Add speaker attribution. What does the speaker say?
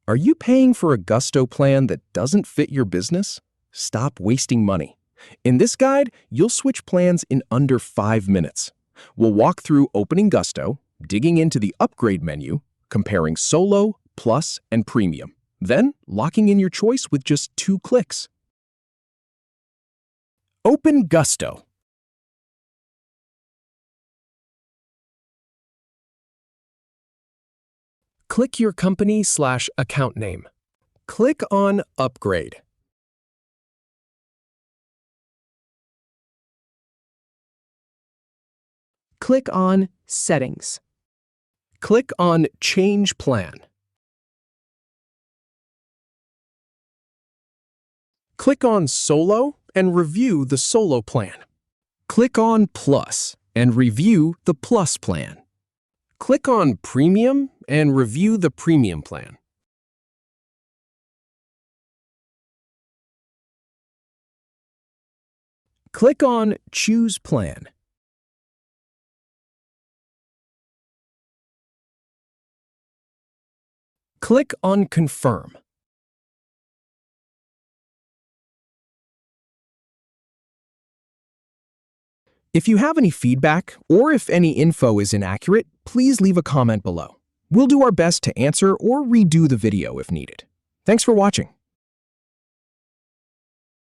Speaker 1: Are you paying for a Gusto plan that doesn't fit your business? Stop wasting money. In this guide, you'll switch plans in under 5 minutes. We'll walk through opening Gusto, digging into the upgrade menu, comparing Solo, Plus, and Premium, then locking in your choice with just 2 clicks. Open Gusto. Click your company/account name. Click on Upgrade.
Speaker 2: Click on Settings.
Speaker 1: Click on Change Plan. Click on Solo and review the Solo plan. Click on Plus and review the Plus plan. Click on Premium and review the Premium plan. Click on Choose Plan. Click on Confirm. If you have any feedback or if any info is inaccurate, please leave a comment below. We'll do our best to answer or redo the video if needed. Thanks for watching.